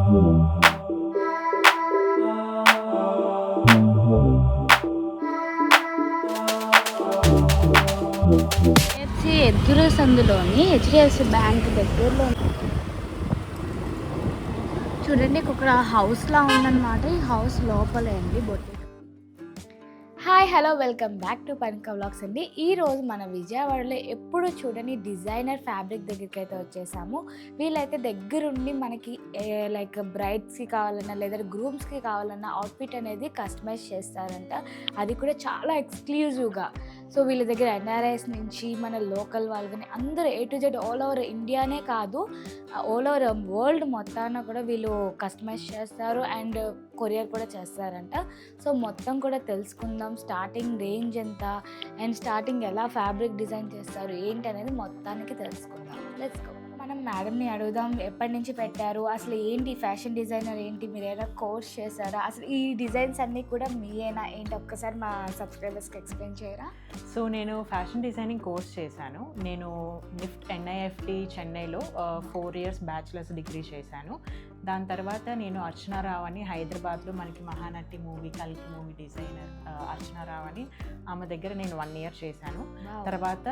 ఎదురు సందులోని HDFC bank దగ్గరలో చూడండి, ఒక హౌస్లా ఉందన్నమాట. ఈ హౌస్ లోపలే అండి బొట్టు. Hi hello welcome back to Panika vlogs అండి. ఈరోజు మన విజయవాడలో ఎప్పుడు చూడని డిజైనర్ ఫ్యాబ్రిక్ దగ్గరికి అయితే వచ్చేసాము. వీళ్ళైతే దగ్గరుండి మనకి లైక్ బ్రైడ్స్కి కావాలన్నా లేదా గ్రూమ్స్కి కావాలన్నా అవుట్ఫిట్ అనేది కస్టమైజ్ చేస్తారంట. అది కూడా చాలా ఎక్స్క్లూజివ్గా. సో వీళ్ళ దగ్గర ఎన్ఆర్ఐస్ నుంచి మన లోకల్ వాళ్ళు కానీ అందరూ A to Z all over ఇండియానే కాదు, ఆల్ ఓవర్ వరల్డ్ మొత్తాన కూడా వీళ్ళు కస్టమైజ్ చేస్తారు అండ్ కొరియర్ కూడా చేస్తారంట. సో మొత్తం కూడా తెలుసుకుందాం, స్టార్టింగ్ రేంజ్ ఎంత అండ్ స్టార్టింగ్ ఎలా ఫ్యాబ్రిక్ డిజైన్ చేస్తారు ఏంటి అనేది మొత్తానికి తెలుసుకుందాం. Let's go. మనం మేడంని అడుగుదాం, ఎప్పటి నుంచి పెట్టారు, అసలు ఏంటి ఫ్యాషన్ డిజైనర్ ఏంటి, మీరు ఏదైనా కోర్స్ చేశారా, అసలు ఈ డిజైన్స్ అన్నీ కూడా మీయేనా ఏంటి, ఒక్కసారి మా సబ్స్క్రైబర్స్కి ఎక్స్ప్లెయిన్ చేయరా? సో నేను ఫ్యాషన్ డిజైనింగ్ కోర్స్ చేశాను. నేను NIFT చెన్నైలో 4 years బ్యాచిలర్స్ డిగ్రీ చేశాను. దాని తర్వాత నేను అర్చనా రావు అని హైదరాబాద్లో మనకి మహానటి మూవీ కల్కి మూవీ డిజైనర్ అర్చనా రావు అని ఆమె దగ్గర నేను 1 year చేశాను. తర్వాత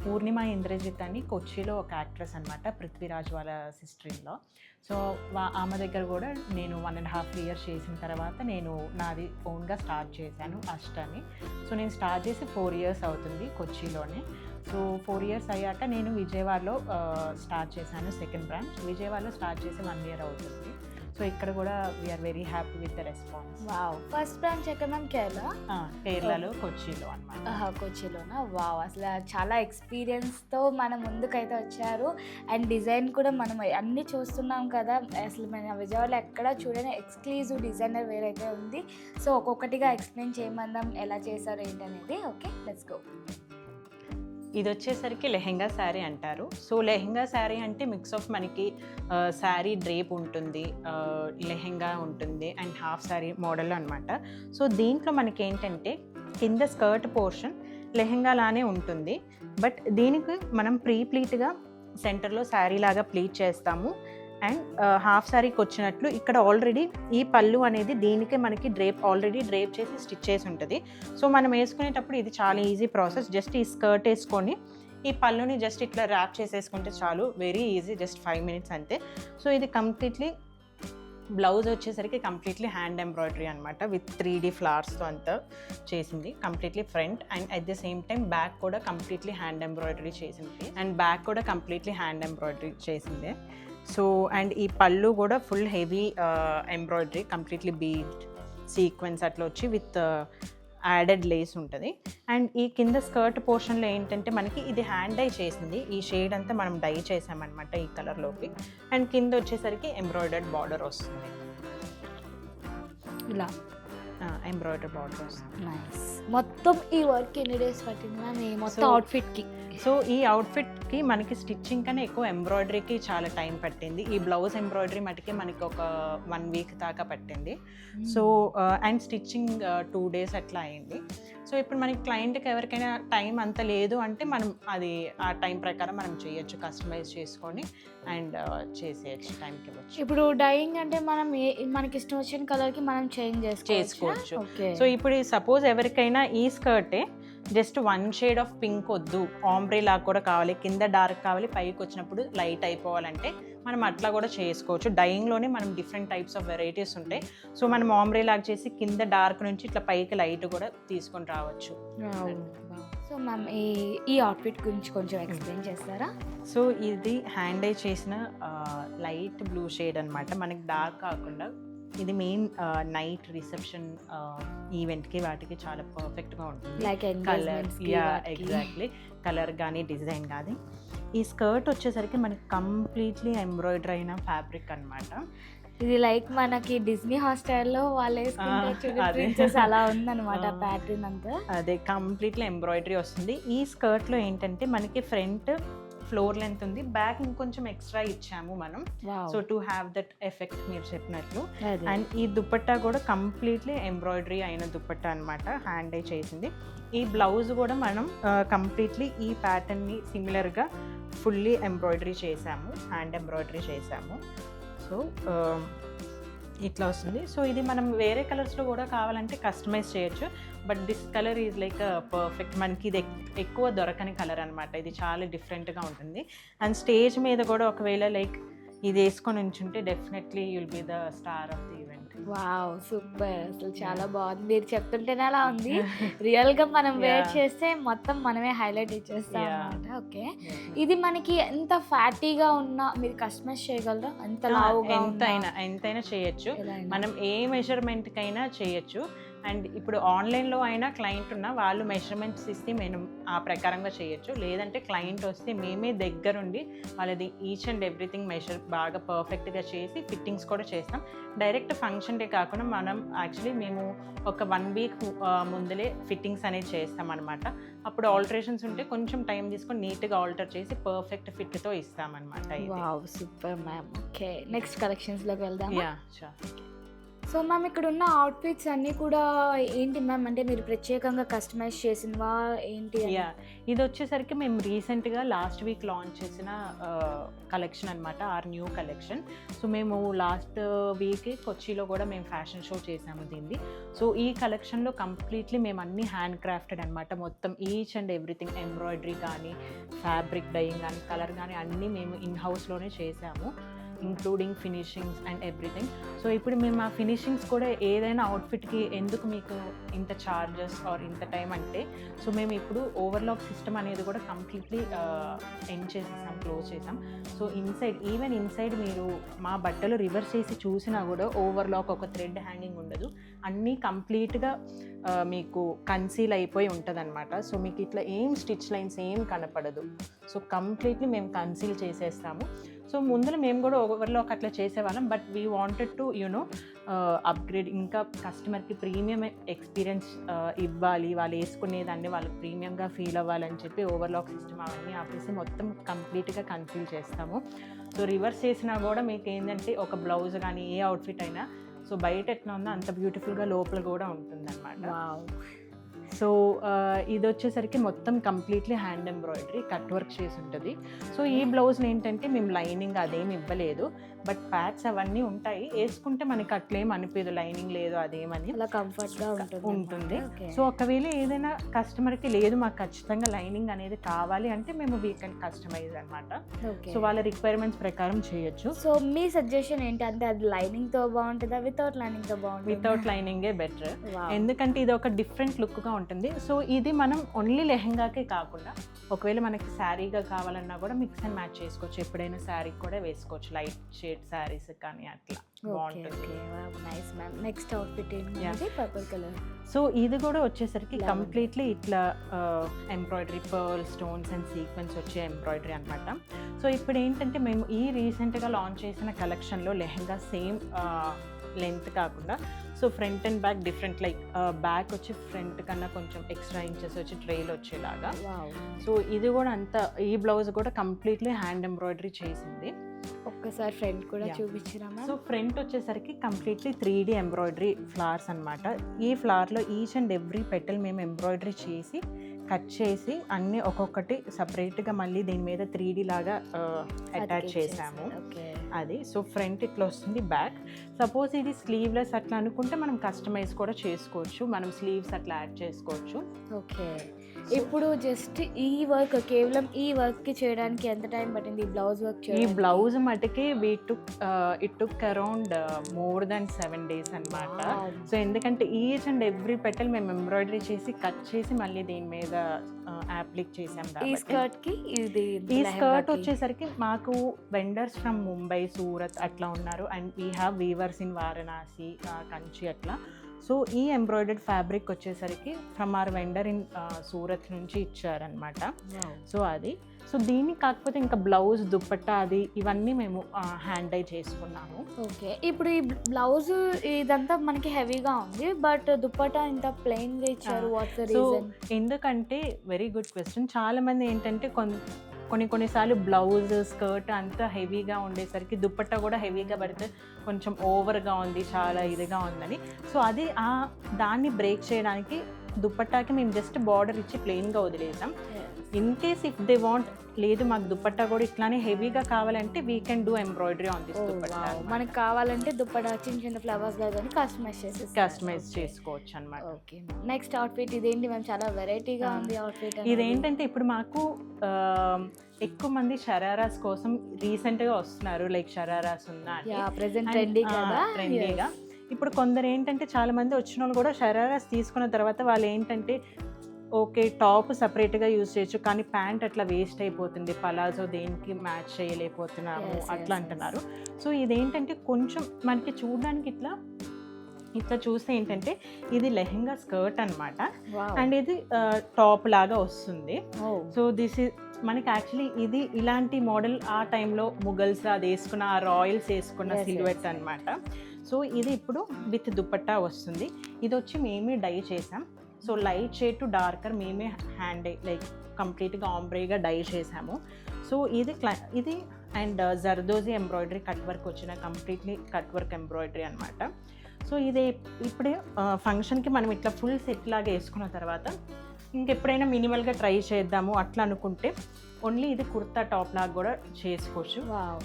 పూర్ణిమ ఇంద్రజిత్ అని కొచ్చిలో ఒక యాక్ట్రెస్ అనమాట, పృథ్వీరాజ్ వాళ్ళ సిస్టర్-ఇన్-లా. సో ఆమె దగ్గర కూడా నేను 1.5 years చేసిన తర్వాత నేను నాది ఓన్గా స్టార్ట్ చేశాను అష్టని. సో నేను స్టార్ట్ చేసి 4 years అవుతుంది కొచ్చిలోనే. సో 4 years అయ్యాక నేను విజయవాడలో స్టార్ట్ చేశాను సెకండ్ బ్రాంచ్. విజయవాడలో స్టార్ట్ చేసి 1 year అవుతుంది. సో ఇక్కడ కూడా we are very happy with the response. Wow. First branch ఎక్కడ మ్యామ్? కేరళలో కొచ్చిలో అనమాట. కొచ్చిలోనా? వావ్. అసలు చాలా ఎక్స్పీరియన్స్తో మన ముందుకైతే వచ్చారు అండ్ డిజైన్ కూడా మనం అన్నీ చూస్తున్నాం కదా. అసలు మన విజయవాడలో ఎక్కడ చూడని ఎక్స్క్లూజివ్ డిజైనర్ వేరైతే ఉంది. సో ఒక్కొక్కటిగా ఎక్స్ప్లెయిన్ చేయమందాం ఎలా చేశారు ఏంటనేది. Okay, let's go. ఇది వచ్చేసరికి లెహెంగా శారీ అంటారు. సో లెహెంగా శారీ అంటే మిక్స్ ఆఫ్ మనకి శారీ డ్రేప్ ఉంటుంది, లెహెంగా ఉంటుంది అండ్ హాఫ్ శారీ మోడల్ అనమాట. సో దీంట్లో మనకి ఏంటంటే కింద స్కర్ట్ పోర్షన్ లెహెంగా లానే ఉంటుంది, బట్ దీనికి మనం ప్లీట్గా సెంటర్లో శారీ లాగా ప్లీట్ చేస్తాము. అండ్ హాఫ్ శారీకి వచ్చినట్లు ఇక్కడ ఆల్రెడీ ఈ పళ్ళు అనేది దీనికే మనకి ఆల్రెడీ డ్రేప్ చేసి స్టిచ్ చేసి ఉంటుంది. సో మనం వేసుకునేటప్పుడు ఇది చాలా ఈజీ ప్రాసెస్. జస్ట్ ఈ స్కర్ట్ వేసుకొని ఈ పళ్ళుని జస్ట్ ఇట్లా ర్యాప్ చేసేసుకుంటే చాలు, వెరీ ఈజీ, జస్ట్ 5 minutes అంతే. సో ఇది కంప్లీట్లీ బ్లౌజ్ వచ్చేసరికి కంప్లీట్లీ హ్యాండ్ ఎంబ్రాయిడరీ అనమాట, విత్ 3D ఫ్లవర్స్తో అంతా చేసింది. Completely front and at the same time back కూడా కంప్లీట్లీ హ్యాండ్ ఎంబ్రాయిడరీ చేసింది అండ్ బ్యాక్ కూడా కంప్లీట్లీ హ్యాండ్ ఎంబ్రాయిడరీ చేసింది. సో అండ్ ఈ పళ్ళు కూడా full heavy embroidery, completely bead sequence అట్లా వచ్చి విత్ యాడెడ్ లేస్ ఉంటుంది. అండ్ ఈ కింద స్కర్ట్ పోర్షన్లో ఏంటంటే మనకి ఇది హ్యాండ్ డై చేసింది, ఈ షేడ్ అంతా మనం డై చేసామన్నమాట ఈ కలర్లోకి. అండ్ కింద వచ్చేసరికి ఎంబ్రాయిడర్డ్ బార్డర్ వస్తుంది, ఇలా ఎంబ్రాయిడరీ బార్డర్ వస్తుంది. నైస్. మొత్తం ఈ వర్క్ ఎన్ని డేస్ పట్టింది మొత్తం అవుట్ఫిట్కి? సో ఈ అవుట్ఫిట్కి మనకి స్టిచ్చింగ్ కన్నా ఎక్కువ ఎంబ్రాయిడరీకి చాలా టైం పట్టింది. ఈ బ్లౌజ్ ఎంబ్రాయిడరీ మటుకి మనకి ఒక 1 week దాకా పట్టింది. సో అండ్ స్టిచ్చింగ్ 2 days అట్లా అయింది. సో ఇప్పుడు మనకి క్లయింట్కి ఎవరికైనా టైం అంత లేదు అంటే మనం అది ఆ టైం ప్రకారం మనం చేయొచ్చు, కస్టమైజ్ చేసుకొని అండ్ చేసేయచ్చు, టైంకి ఇవ్వచ్చు. ఇప్పుడు డైయింగ్ అంటే మనం మనకి ఇష్టం వచ్చిన కలర్కి మనం చేంజ్ చేసుకోవచ్చు. సో ఇప్పుడు సపోజ్ ఎవరికైనా ఈ స్కర్టే జస్ట్ 1 shade ఆఫ్ పింక్ వద్దు, ఆంబ్రే లాగా కూడా కావాలి, కింద డార్క్ కావాలి, పైకి వచ్చినప్పుడు లైట్ అయిపోవాలంటే మనం అట్లా కూడా చేసుకోవచ్చు. డైయింగ్లోనే మనం డిఫరెంట్ టైప్స్ ఆఫ్ వెరైటీస్ ఉంటాయి. సో మనం ఆంబ్రే లాగా చేసి కింద డార్క్ నుంచి ఇట్లా పైకి లైట్ కూడా తీసుకొని రావచ్చు. సో మ్యామ్ ఈ అవుట్ఫిట్ గురించి కొంచెం ఎక్స్ప్లెయిన్ చేస్తారా? సో ఇది హ్యాండ్ డై చేసిన లైట్ బ్లూ షేడ్ అనమాట, మనకి డార్క్ కాకుండా. ఇది మెయిన్ నైట్ రిసెప్షన్ ఈవెంట్కి వాటికి చాలా పర్ఫెక్ట్గా ఉంటుంది. కలర్, ఎగ్జాక్ట్లీ, కలర్ కానీ డిజైన్ కానీ. ఈ స్కర్ట్ వచ్చేసరికి మనకి కంప్లీట్లీ ఎంబ్రాయిడరీ అయిన ఫ్యాబ్రిక్ అనమాట. ఇది లైక్ మనకి డిజ్నీ హాస్టల్లో వాళ్ళు ప్రిన్సెస్ అలా ఉందన్నమాట ప్యాటర్న్ అంతా. అదే కంప్లీట్లీ ఎంబ్రాయిడరీ వస్తుంది. ఈ స్కర్ట్లో ఏంటంటే మనకి ఫ్రంట్ ఫ్లోర్ లెంత్ ఉంది, బ్యాక్ ఇంకొంచెం ఎక్స్ట్రా ఇచ్చాము మనం. So to have that effect మీరు చెప్పినట్లు. అండ్ ఈ దుపట్టా కూడా కంప్లీట్లీ ఎంబ్రాయిడరీ అయిన దుపట్టా అనమాట, హ్యాండ్ డై చేసింది. ఈ బ్లౌజ్ కూడా మనం కంప్లీట్లీ ఈ ప్యాటర్న్ని సిమిలర్గా ఫుల్లీ ఎంబ్రాయిడరీ చేసాము, హ్యాండ్ ఎంబ్రాయిడరీ చేసాము. సో సో ఇట్లా వస్తుంది. సో ఇది మనం వేరే కలర్స్లో కూడా కావాలంటే కస్టమైజ్ చేయొచ్చు, but this colour is like perfect. మనకి ఇది ఎక్కువ దొరకని కలర్ అనమాట. ఇది చాలా డిఫరెంట్గా ఉంటుంది. అండ్ స్టేజ్ మీద కూడా ఒకవేళ లైక్ ఇది వేసుకొని ఉంచుంటే definitely you'll be the star of the event. Wow, super. అసలు చాలా బాగుంది. మీరు చెప్తుంటేనే అలా ఉంది. రియల్గా మనం వేర్ చేస్తే మొత్తం మనమే హైలైట్ ఇచ్చేస్తాం అనమాట. ఓకే, ఇది మనకి ఎంత ఫ్యాటీగా ఉన్నా మీరు కస్టమైజ్ చేయగలరా? ఎంత లావుగా ఎంతైనా చేయొచ్చు. మనం ఏ మెజర్మెంట్కైనా చేయొచ్చు. అండ్ ఇప్పుడు ఆన్లైన్లో అయినా క్లయింట్ ఉన్న వాళ్ళు మెజర్మెంట్స్ ఇస్తే మేము ఆ ప్రకారంగా చేయొచ్చు. లేదంటే క్లయింట్ వస్తే మేమే దగ్గరుండి వాళ్ళది ఈచ్ అండ్ ఎవ్రీథింగ్ మెజర్ బాగా పర్ఫెక్ట్గా చేసి ఫిట్టింగ్స్ కూడా చేస్తాం. డైరెక్ట్ ఫంక్షన్ డే కాకుండా మనం యాక్చువల్లీ మేము ఒక 1 వీక్ ముందులే ఫిట్టింగ్స్ అనేది చేస్తాం అనమాట. అప్పుడు ఆల్టరేషన్స్ ఉంటే కొంచెం టైం తీసుకొని నీట్గా ఆల్టర్ చేసి పర్ఫెక్ట్ ఫిట్తో ఇస్తామన్నమాట. Wow, super ma'am. Okay, next కలెక్షన్స్లోకి వెళ్దాం. Yeah, sure. సో మ్యామ్, ఇక్కడ ఉన్న అవుట్ఫిట్స్ అన్నీ కూడా ఏంటి మ్యామ్, అంటే మీరు ప్రత్యేకంగా కస్టమైజ్ చేసినవా ఏంటి? ఇది వచ్చేసరికి మేము రీసెంట్గా లాస్ట్ వీక్ లాంచ్ చేసిన కలెక్షన్ అనమాట, ఆర్ న్యూ కలెక్షన్. సో మేము లాస్ట్ వీక్ కొచ్చిలో కూడా మేము ఫ్యాషన్ షో చేసాము దీన్ని. సో ఈ కలెక్షన్లో కంప్లీట్లీ మేము అన్ని హ్యాండ్ క్రాఫ్టెడ్ అనమాట. మొత్తం ఈచ్ అండ్ ఎవ్రీథింగ్, ఎంబ్రాయిడరీ కానీ ఫ్యాబ్రిక్ డైయింగ్ కానీ కలర్ కానీ అన్నీ మేము ఇన్ హౌస్లోనే చేసాము, including finishings and everything. So ఇప్పుడు మేము ఆ ఫినిషింగ్స్ కూడా ఏదైనా అవుట్ఫిట్కి ఎందుకు మీకు ఇంత ఛార్జెస్ ఆర్ ఇంత టైం అంటే, సో మేము ఇప్పుడు ఓవర్లాక్ సిస్టమ్ అనేది కూడా కంప్లీట్లీ ఎండ్ చేసేసాం, క్లోజ్ చేసాం. సో ఈవెన్ ఇన్సైడ్ మీరు మా బట్టలు రివర్స్ చేసి చూసినా కూడా ఓవర్లాక్, ఒక థ్రెడ్ హ్యాంగింగ్ ఉండదు. అన్నీ కంప్లీట్గా మీకు కన్సీల్ అయిపోయి ఉంటుంది అనమాట. సో మీకు ఇట్లా ఏం స్టిచ్ లైన్స్ ఏం కనపడదు. సో కంప్లీట్లీ మేము కన్సీల్ చేసేస్తాము. సో ముందర మేము కూడా ఓవర్లాక్ అట్లా చేసేవాళ్ళం, but we wanted to upgrade, ఇంకా కస్టమర్కి ప్రీమియం ఎక్స్పీరియన్స్ ఇవ్వాలి, వాళ్ళు వేసుకునేదాన్ని వాళ్ళకి ప్రీమియంగా ఫీల్ అవ్వాలని చెప్పి ఓవర్లాక్ సిస్టమ్ అవన్నీ ఆపేసి మొత్తం కంప్లీట్గా కన్సీల్ చేస్తాము. సో రివర్స్ చేసినా కూడా మీకు ఏంటంటే ఒక బ్లౌజ్ కానీ ఏ అవుట్ఫిట్ అయినా సో బయట ఎట్లా ఉందో అంత బ్యూటిఫుల్గా లోపల కూడా ఉంటుందన్నమాట. సో ఇది వచ్చేసరికి మొత్తం completely hand embroidery cut work చేసి ఉంటుంది. సో ఈ బ్లౌజ్ని ఏంటంటే మేము లైనింగ్ అదేమి ఇవ్వలేదు, బట్ ప్యాడ్స్ అవన్నీ ఉంటాయి, వేసుకుంటే మనకి అట్లేం అనిపించదు లైనింగ్ లేదు అదేమని, అలా కంఫర్ట్గా ఉంటుంది. సో ఒకవేళ ఏదైనా కస్టమర్కి లేదు మాకు ఖచ్చితంగా లైనింగ్ అనేది కావాలి అంటే మేము వీ కెన్ కస్టమైజ్ అనమాట. సో వాళ్ళ రిక్వైర్మెంట్స్ ప్రకారం చేయొచ్చు. సో మీ సజెషన్ ఏంటి అంటే అది లైనింగ్తో బాగుంటుందా వితౌట్ లైనింగ్తో బాగుంటుంది? వితౌట్ లైనింగే బెటర్, ఎందుకంటే ఇది ఒక డిఫరెంట్ లుక్గా ఉంటుంది. సో ఇది మనం ఓన్లీ లెహంగాకే కాకుండా ఒకవేళ మనకి శారీగా కావాలన్నా కూడా మిక్స్ అండ్ మ్యాచ్ చేసుకోవచ్చు. ఎప్పుడైనా శారీ కూడా వేసుకోవచ్చు, లైట్ షేడ్ శారీస్ కానీ అట్లా బాగుంటుంది. Nice ma'am. నెక్స్ట్ అవుట్ఫిట్ ఏంటి? Purple colour. సో ఇది కూడా వచ్చేసరికి కంప్లీట్లీ ఇట్లా embroidery, pearl stones and sequence వచ్చే ఎంబ్రాయిడరీ అనమాట. సో ఇప్పుడు ఏంటంటే మేము ఈ రీసెంట్గా లాంచ్ చేసిన కలెక్షన్లో లెహంగా సేమ్ లెంత్ కాకుండా so front and back different, like back వచ్చి ఫ్రంట్ కన్నా కొంచెం ఎక్స్ట్రా ఇంచెస్ వచ్చి ట్రైల్ వచ్చేలాగా. సో ఇది కూడా అంతా, ఈ బ్లౌజ్ కూడా కంప్లీట్లీ హ్యాండ్ ఎంబ్రాయిడరీ చేసింది. ఒక్కసారి ఫ్రంట్ కూడా చూపించిరా? సో ఫ్రంట్ వచ్చేసరికి కంప్లీట్లీ 3D ఎంబ్రాయిడరీ ఫ్లవర్స్ అనమాట. ఈ ఫ్లవర్లో ఈచ్ అండ్ ఎవ్రీ పెటల్ మేము ఎంబ్రాయిడరీ చేసి కట్ చేసి అన్నీ ఒక్కొక్కటి సపరేట్గా మళ్ళీ దీని మీద 3D లాగా అటాచ్ చేసాము అది. సో ఫ్రంట్ ఇట్లా వస్తుంది, బ్యాక్ సపోజ్ ఇది స్లీవ్లెస్ అట్లా అనుకుంటే మనం కస్టమైజ్ కూడా చేసుకోవచ్చు, మనం స్లీవ్స్ అట్లా యాడ్ చేసుకోవచ్చు. ఓకే, ఇప్పుడు జస్ట్ ఈ వర్క్, కేవలం ఈ వర్క్కి చేయడానికి ఎంత టైం పట్టింది? ఈ బ్లౌజ్ వర్క్ ఈ బ్లౌజ్ మటుకి it took around more than 7 days అనమాట. సో ఎందుకంటే ఈచ్ అండ్ ఎవ్రీ పెటల్ మేము ఎంబ్రాయిడరీ చేసి కట్ చేసి మళ్ళీ దీని మీద అప్లిక్ చేసాం. ఈ స్కర్ట్కి ఈ స్కర్ట్ వచ్చేసరికి మాకు వెండర్స్ ఫ్రమ్ ముంబై, సూరత్ అట్లా ఉన్నారు, and we have weavers in Varanasi, Kanchi అట్లా. సో ఈ ఎంబ్రాయిడర్డ్ ఫ్యాబ్రిక్ వచ్చేసరికి from our vendor in Surat నుంచి ఇచ్చారనమాట. సో అది, సో దీనికి కాకపోతే ఇంకా బ్లౌజ్, దుప్పట్టా అది ఇవన్నీ మేము హ్యాండ్ డై చేసుకున్నాము. ఓకే, ఇప్పుడు ఈ బ్లౌజ్ ఇదంతా మనకి హెవీగా ఉంది, బట్ దుప్పట్టా ఇంత ప్లెయిన్గా ఇచ్చారు, వాట్స్ ద రీజన్? ఎందుకంటే వెరీ గుడ్ క్వశ్చన్. చాలా మంది ఏంటంటే కొన్నిసార్లు బ్లౌజ్, స్కర్ట్ అంతా హెవీగా ఉండేసరికి దుప్పట్టా కూడా హెవీగా పడితే కొంచెం ఓవర్గా ఉంది, చాలా ఇదిగా ఉందని. సో అది దాన్ని బ్రేక్ చేయడానికి దుప్పట్టాకి మేము జస్ట్ బార్డర్ ఇచ్చి ప్లెయిన్గా వదిలేసాం. In case if they want లేదు మాకు దుపట్టా కూడా ఇట్లానే హెవీగా కావాలంటే we can do embroidery on this dupatta. మనకి కావాలంటే దుప్పటా చిన్న చిన్న ఫ్లవర్స్ గా కానీ కస్టమైజ్ చేసుకోవచ్చు అన్నమాట. ఓకే. నెక్స్ట్ అవుట్ఫిట్ ఇదేంటి మ్యామ్, చాలా వెరైటీగా ఉంది అవుట్ఫిట్. ఇదేంటంటే ఇప్పుడు మాకు ఎక్కువ మంది షరారాస్ కోసం రీసెంట్గా వస్తున్నారు, లైక్ షరారాస్ ఉన్నా ప్రెసెంట్ ట్రెండీగా. ఇప్పుడు కొందరు ఏంటంటే చాలా మంది వచ్చిన వాళ్ళు కూడా షరారాస్ తీసుకున్న తర్వాత వాళ్ళు ఏంటంటే ఓకే టాప్ సపరేట్గా యూజ్ చేయొచ్చు కానీ ప్యాంట్ అట్లా వేస్ట్ అయిపోతుంది, పలాజో దేనికి మ్యాచ్ చేయలేకపోతున్నాము అట్లా అంటున్నారు. సో ఇదేంటంటే కొంచెం మనకి చూడడానికి ఇట్లా చూస్తే ఏంటంటే ఇది లెహెంగా స్కర్ట్ అనమాట, అండ్ ఇది టాప్ లాగా వస్తుంది. సో దిస్ ఇస్ మనకి యాక్చువల్లీ ఇది ఇలాంటి మోడల్ ఆ టైంలో ముగల్స్ అది వేసుకున్న ఆ రాయల్స్ వేసుకున్న సిల్వెట్ అనమాట. సో ఇది ఇప్పుడు విత్ దుపట్టా వస్తుంది. ఇది వచ్చి మేమే డై చేసాం. So light shade to darker మేమే హ్యాండ్ లైక్ కంప్లీట్గా ఆంబ్రేగా డై చేసాము. సో ఇది and zardozi embroidery cut work వచ్చిన కంప్లీట్లీ కట్ వర్క్ ఎంబ్రాయిడరీ అనమాట. సో ఇది ఇప్పుడే ఫంక్షన్కి మనం ఇట్లా ఫుల్ సెట్ లాగా వేసుకున్న తర్వాత ఇంకెప్పుడైనా మినిమల్గా ట్రై చేద్దాము అట్లా అనుకుంటే ఓన్లీ ఇది కుర్తా టాప్ లాగా కూడా చేసుకోవచ్చు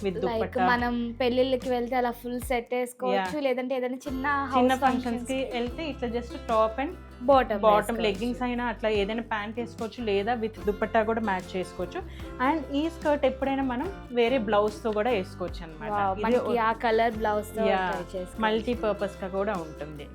విత్ దుపట్టా. మనం పెళ్ళిళ్ళకి వెళ్తే అలా ఫుల్ సెట్ వేసుకోవచ్చు, లేదంటే ఏదైనా చిన్న ఫంక్షన్స్ కి వెళ్తే ఇట్లా just top and bottom leggings అయినా అట్లా ఏదైనా ప్యాంట్ వేసుకోవచ్చు, లేదా విత్ దుపట్టా కూడా మ్యాచ్ చేసుకోవచ్చు. అండ్ ఈ స్కర్ట్ ఎప్పుడైనా మనం వేరే బ్లౌజ్ తో కూడా వేసుకోవచ్చు అనమాట. ఆ కలర్ బ్లౌజ్ మల్టీపర్పస్ గా కూడా ఉంటుంది.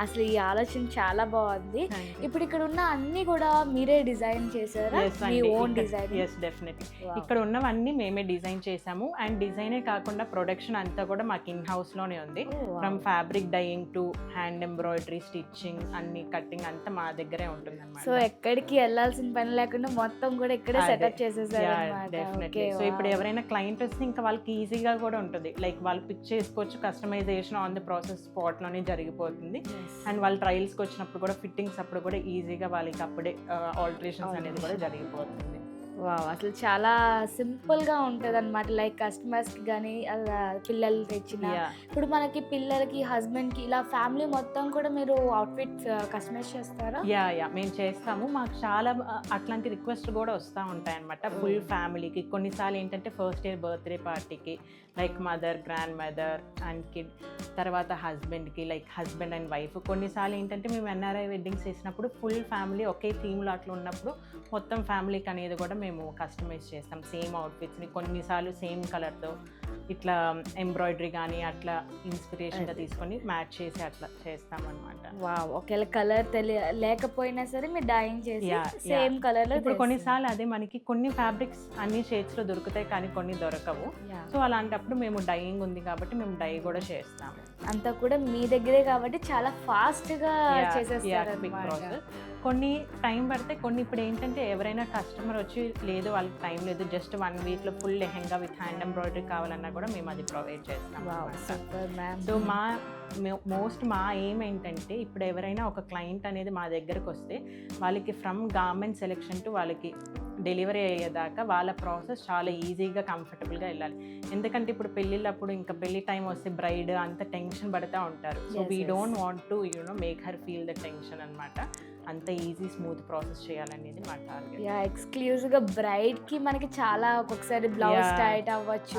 అసలు ఈ ఆలోచన చాలా బాగుంది. ఇప్పుడు ఇక్కడ ఉన్న అన్ని కూడా మీరే డిజైన్ చేశారా? మీ ఓన్ డిజైన్? Yes, definitely. ఇక్కడ ఉన్నవన్నీ మేమే డిజైన్ చేసాము. అండ్ డిజైనే కాకుండా ప్రొడక్షన్ అంతా కూడా మాకు ఇన్ హౌస్ లోనే ఉంది. From fabric dyeing to hand embroidery, stitching, అన్ని కట్టింగ్ అంతా మా దగ్గరే ఉంటుంది అన్నమాట. సో ఎక్కడికి వెళ్ళాల్సిన పని లేకుండా మొత్తం కూడా ఇక్కడే సెటప్ చేసేసారు. డెఫినెట్లీ. సో ఇప్పుడు ఎవరైనా క్లయింట్ వస్తే ఇంకా వాళ్ళకి ఈజీగా కూడా ఉంటుంది, లైక్ వాళ్ళు పిక్ చేసుకోవచ్చు, customization on the process spot లోనే జరిగిపోతుంది. అండ్ వాళ్ళు ట్రయల్స్కి వచ్చినప్పుడు కూడా ఫిట్టింగ్స్ అప్పుడు కూడా ఈజీగా వాళ్ళకి అప్పుడే ఆల్టరేషన్స్ అనేది కూడా జరిగిపోతుంది. వావ్, అసలు చాలా సింపుల్గా ఉంటుంది అనమాట. లైక్ కస్టమర్స్కి కానీ పిల్లలు తెచ్చిన, ఇప్పుడు మనకి పిల్లలకి, హస్బెండ్కి, ఇలా ఫ్యామిలీ మొత్తం కూడా మీరు అవుట్ఫిట్స్ కస్టమైజ్ చేస్తారా? యా మేము చేస్తాము. మాకు చాలా అట్లాంటి రిక్వెస్ట్ కూడా వస్తూ ఉంటాయి అనమాట. ఫుల్ ఫ్యామిలీకి, కొన్నిసార్లు ఏంటంటే ఫస్ట్ ఇయర్ బర్త్డే పార్టీకి like mother, grand mother and kid, తర్వాత హస్బెండ్కి లైక్ హస్బెండ్ అండ్ వైఫ్. కొన్నిసార్లు ఏంటంటే మేము ఎన్ఆర్ఐ వెడ్డింగ్స్ చేసినప్పుడు ఫుల్ ఫ్యామిలీ ఒకే థీమ్లో అట్లా ఉన్నప్పుడు మొత్తం ఫ్యామిలీకి అనేది కూడా మేము కస్టమైజ్ చేస్తాం సేమ్ అవుట్ఫిట్స్ని. కొన్నిసార్లు సేమ్ కలర్తో ఇట్లా ఎంబ్రాయిడరీ కానీ అట్లా ఇన్స్పిరేషన్గా తీసుకొని మ్యాచ్ చేసి అట్లా చేస్తాం అనమాట. ఒకవేళ కలర్ లేకపోయినా సరే మీరు డైయింగ్ చేసి సేమ్ కలర్లో. ఇప్పుడు కొన్నిసార్లు అదే మనకి కొన్ని ఫ్యాబ్రిక్స్ అన్ని షేడ్స్లో దొరుకుతాయి కానీ కొన్ని దొరకవు. సో అలాంటప్పుడు మేము డైయింగ్ ఉంది కాబట్టి మేము డై కూడా చేస్తాము. అంతా కూడా మీ దగ్గరే కాబట్టి చాలా ఫాస్ట్గా చేసేస్తారు. కొన్ని టైం పడితే కొన్ని ఇప్పుడు ఏంటంటే ఎవరైనా కస్టమర్ వచ్చి లేదు వాళ్ళకి టైం లేదు, జస్ట్ 1 వీక్లో full lehenga with hand embroidery కావాలన్నా కూడా మేము అది ప్రొవైడ్ చేస్తాం. సో మా ఎయిమ్ ఏంటంటే ఇప్పుడు ఎవరైనా ఒక క్లయింట్ అనేది మా దగ్గరకు వస్తే వాళ్ళకి ఫ్రమ్ గార్మెంట్ సెలెక్షన్ టు వాళ్ళకి డెలివరీ అయ్యేదాకా వాళ్ళ ప్రాసెస్ చాలా ఈజీగా కంఫర్టబుల్గా వెళ్ళాలి. ఎందుకంటే ఇప్పుడు పెళ్ళిళ్ళప్పుడు ఇంకా పెళ్ళి టైం వస్తే బ్రైడ్ అంత టెన్షన్ పడుతూ ఉంటారు. So we don't want to make her feel the tension అనమాట. అంత ఈజీ స్మూత్ ప్రాసెస్ చేయాలనేది మా టార్గెట్. ఎక్స్క్లూజివ్గా బ్రైడ్కి మనకి చాలా ఒక్కొక్కసారి బ్లౌజ్ టైట్ అవ్వచ్చు,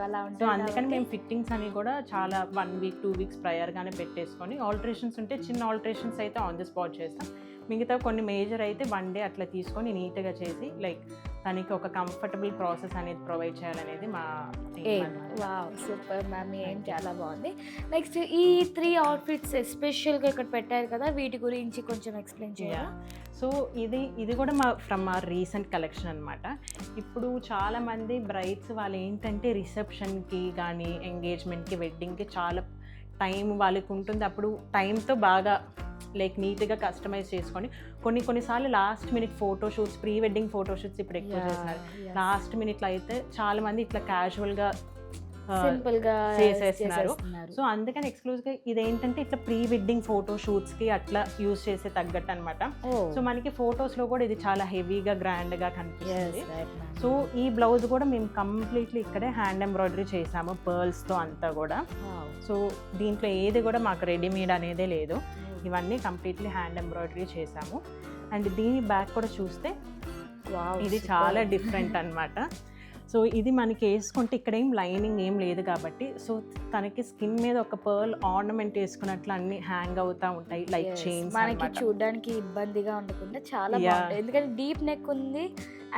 అలా ఉంటుంది. సో అందుకని మేము ఫిట్టింగ్స్ అని కూడా చాలా 1 వీక్ 2 వీక్స్ ప్రయర్గానే పెట్టేసుకొని ఆల్టరేషన్స్ ఉంటే చిన్న ఆల్టరేషన్స్ అయితే ఆన్ ది స్పాట్ చేస్తాం. మిగతా కొన్ని మేజర్ అయితే 1 డే అట్లా తీసుకొని నీట్గా చేసి లైక్ తనకి ఒక కంఫర్టబుల్ ప్రాసెస్ అనేది ప్రొవైడ్ చేయాలనేది మా సూపర్ మ్యామ్, ఏం చాలా బాగుంది. నెక్స్ట్ ఈ 3 అవుట్ఫిట్స్ ఎస్పెషల్గా ఇక్కడ పెట్టారు కదా, వీటి గురించి కొంచెం ఎక్స్ప్లెయిన్ చేయాలి. సో ఇది కూడా ఫ్రమ్ మా రీసెంట్ కలెక్షన్ అనమాట. ఇప్పుడు చాలామంది బ్రైడ్స్ వాళ్ళు ఏంటంటే రిసెప్షన్కి కానీ ఎంగేజ్మెంట్కి వెడ్డింగ్కి చాలా టైం వాళ్ళకి ఉంటుంది. అప్పుడు టైంతో బాగా లైక్ నీట్గా కస్టమైజ్ చేసుకొని కొన్నిసార్లు last minute photoshoots, pre wedding photoshoots ఇప్పుడు ఎక్కువ చేస్తున్నారు. లాస్ట్ మినిట్లో అయితే చాలా మంది ఇట్లా క్యాజువల్గా చేసేస్తున్నారు. సో అందుకని ఎక్స్క్లూజివ్గా ఇదేంటంటే ఇట్లా ప్రీ వెడ్డింగ్ ఫోటోషూట్స్కి అట్లా యూజ్ చేసే తగ్గట్టు అనమాట. సో మనకి ఫొటోస్లో కూడా ఇది చాలా హెవీగా గ్రాండ్గా కనిపిస్తుంది. సో ఈ బ్లౌజ్ కూడా మేము కంప్లీట్లీ ఇక్కడే హ్యాండ్ ఎంబ్రాయిడరీ చేసాము పర్ల్స్తో అంతా కూడా. సో దీంట్లో ఏది కూడా మాకు రెడీమేడ్ అనేదే లేదు, ఇవన్నీ కంప్లీట్లీ హ్యాండ్ ఎంబ్రాయిడరీ చేసాము. అండ్ దీని బ్యాక్ కూడా చూస్తే వావ్, ఇది super. చాలా డిఫరెంట్ అన్నమాట. సో ఇది మనకి వేసుకుంటే ఇక్కడ ఏం లైనింగ్ ఏం లేదు కాబట్టి సో తనకి స్కిన్ మీద ఒక పర్ల్ ఆర్నమెంట్ వేసుకున్నట్లు అన్ని హ్యాంగ్ అవుతా ఉంటాయి లైక్ Yes, చైన్స్ మనకి చూడడానికి ఇబ్బందిగా ఉండకుండా చాలా Yeah. బాగుంటుంది. ఎందుకంటే డీప్ నెక్ ఉంది,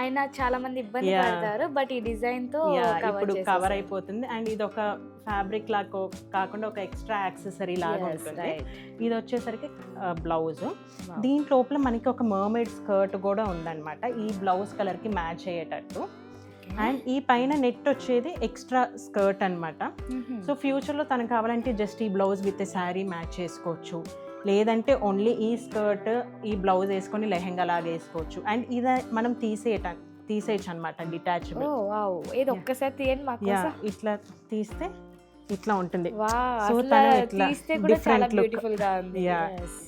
అయినా చాలా మంది ఇబ్బంది Yeah. పడతారు, బట్ ఈ డిజైన్ తో ఇప్పుడు కవర్ అయిపోతుంది. అండ్ ఇది ఒక ఫ్యాబ్రిక్ లాగా కాకుండా ఒక ఎక్స్ట్రా యాక్సెసరీ లాగా ఉంటుంది. ఇది వచ్చేసరికి బ్లౌజ్. దీని లోపల మనకి ఒక మర్మైడ్ స్కర్ట్ కూడా ఉందన్నమాట, ఈ బ్లౌజ్ కలర్ కి మ్యాచ్ అయ్యేటట్టు. అండ్ ఈ పైన నెట్ వచ్చేది ఎక్స్ట్రా స్కర్ట్ అన్నమాట. సో ఫ్యూచర్లో తనకు కావాలంటే జస్ట్ ఈ బ్లౌజ్ విత్ శారీ మ్యాచ్ చేసుకోవచ్చు, లేదంటే ఓన్లీ ఈ స్కర్ట్ ఈ బ్లౌజ్ వేసుకొని లెహెంగా లాగా వేసుకోవచ్చు. అండ్ ఇది మనం తీసేయచ్చు అనమాట, డిటాచబుల్. ఇది ఒక్కసారి తీయండి మాకు. ఇట్లా తీస్తే ఇట్లా ఉంటుంది. Wow, So అసలు తను ఇట్లా తీస్తే కూడా చాలా different look. బ్యూటిఫుల్ గా ఉంది.